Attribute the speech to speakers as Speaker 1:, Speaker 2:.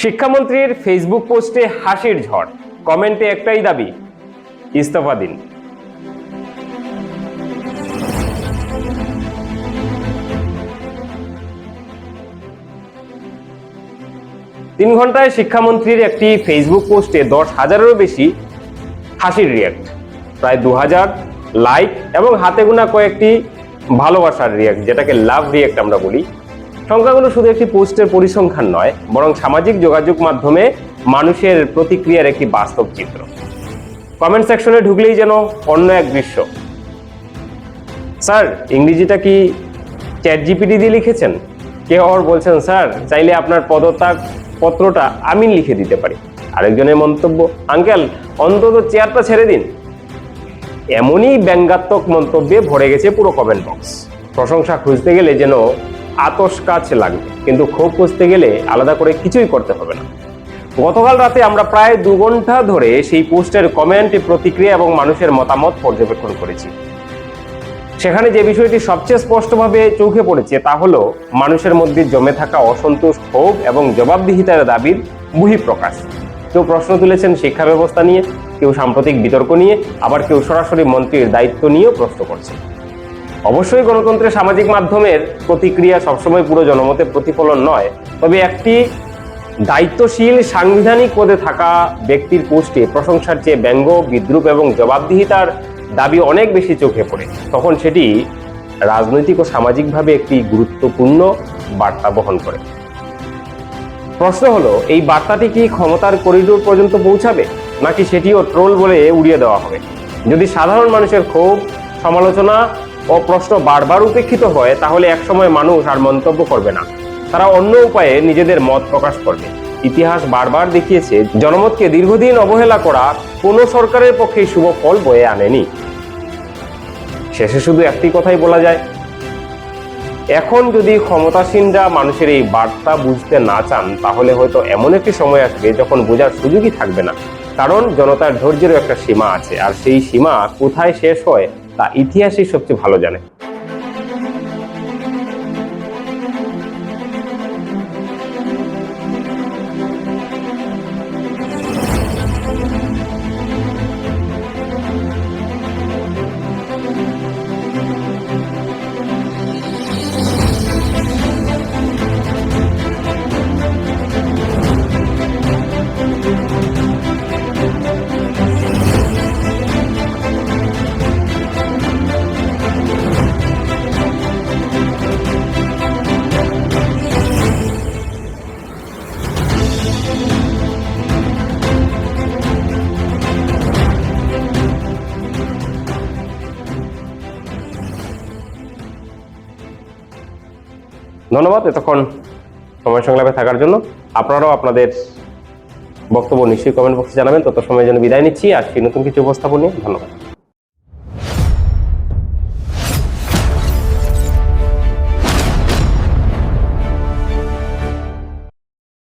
Speaker 1: শিক্ষামন্ত্রীর ফেসবুক পোস্টে হাসির ঝড়, কমেন্টে একটাই দাবি, ইস্তফা দিন। 3 ঘন্টায় শিক্ষামন্ত্রীর একটি ফেসবুক পোস্টে 10,000-এরও বেশি হাসির রিয়াক্ট, প্রায় 2,000 লাইক এবং হাতে গোনা কয়েকটি ভালোবাসার রিয়াক্ট, যেটাকে লাভ রিয়াক্ট আমরা বলি। সংখ্যাগুলো শুধু একটি পোস্টের পরিসংখ্যান নয়, বরং সামাজিক যোগাযোগ মাধ্যমে মানুষের প্রতিক্রিয়ার একটি বাস্তব চিত্র। কমেন্ট সেকশনে ঢুকলেই যেন অন্য এক দৃশ্য। স্যার, ইংরেজিটা কি চ্যাট জিপিটি দিয়ে লিখেছেন? কেউ আবার বলছেন, স্যার চাইলে আপনার পদত্যাগ পত্রটা আমি লিখে দিতে পারি। আরেকজনের মন্তব্য, আঙ্কেল অন্তত চেয়ারটা ছেড়ে দিন। এমনই ব্যঙ্গাত্মক মন্তব্যে ভরে গেছে পুরো কমেন্ট বক্স। প্রশংসা খুঁজতে গেলে যেন আতশ কাজ লাগবে, কিন্তু ক্ষোভ খুঁজতে গেলে আলাদা করে কিছুই করতে হবে না। গতকাল রাতে আমরা প্রায় 2 ঘন্টা ধরে সেই পোস্টের কমেন্ট, প্রতিক্রিয়া এবং মানুষের মতামত পর্যবেক্ষণ করেছি। সেখানে যে বিষয়টি সবচেয়ে স্পষ্টভাবে চোখে পড়েছে তা হলো মানুষের মধ্যে জমে থাকা অসন্তোষ, ক্ষোভ এবং জবাবদিহিতার দাবির বহিঃপ্রকাশ। কেউ প্রশ্ন তুলেছেন শিক্ষা ব্যবস্থা নিয়ে, কেউ সাম্প্রতিক বিতর্ক নিয়ে, আবার কেউ সরাসরি মন্ত্রীর দায়িত্ব নিয়েও প্রশ্ন করছে। অবশ্যই গণতন্ত্রের সামাজিক মাধ্যমের প্রতিক্রিয়া সবসময় পুরো জনমতের প্রতিফলন নয়, তবে একটি দায়িত্বশীল সাংবিধানিক পদে থাকা ব্যক্তির পোস্টে প্রশংসার চেয়ে ব্যঙ্গ, বিদ্রূপ এবং জবাবদিহিতার দাবি অনেক বেশি চোখে পড়ে, তখন সেটি রাজনৈতিক ও সামাজিকভাবে একটি গুরুত্বপূর্ণ বার্তা বহন করে। প্রশ্ন হলো, এই বার্তাটি কি ক্ষমতার করিডোর পর্যন্ত পৌঁছাবে, নাকি সেটিও ট্রোল বলে উড়িয়ে দেওয়া হবে? যদি সাধারণ মানুষের ক্ষোভ, সমালোচনা ও প্রশ্ন বারবার উপেক্ষিত হয়, তাহলে একসময় মানুষ আর মন্তব্য করবে না, তারা অন্য উপায়ে নিজেদের মত প্রকাশ করবে। ইতিহাস বারবার দেখিয়েছে, জনমতকে দীর্ঘদিন অবহেলা করা কোনো সরকারের পক্ষে শুভ ফল বয়ে আনেনি। শেষে শুধু একটি কথাই বলা যায়, এখন যদি ক্ষমতাসীনরা মানুষের এই বার্তা বুঝতে না চান, তাহলে হয়তো এমন একটি সময় আসবে যখন বোঝার সুযোগই থাকবে না। কারণ জনতার ধৈর্যেরও একটা সীমা আছে, আর সেই সীমা কোথায় শেষ হয় তা ইতিহাসই সবচেয়ে ভালো জানে। ধন্যবাদ এতক্ষণ সময় সংলাপে থাকার জন্য। আপনারাও আপনাদের বক্তব্য নিশ্চয়ই কমেন্ট বক্সে জানাবেন। তত সময়ের জন্য বিদায় নিচ্ছি। আসছি নতুন কিছু উপস্থাপন নিয়ে। ধন্যবাদ।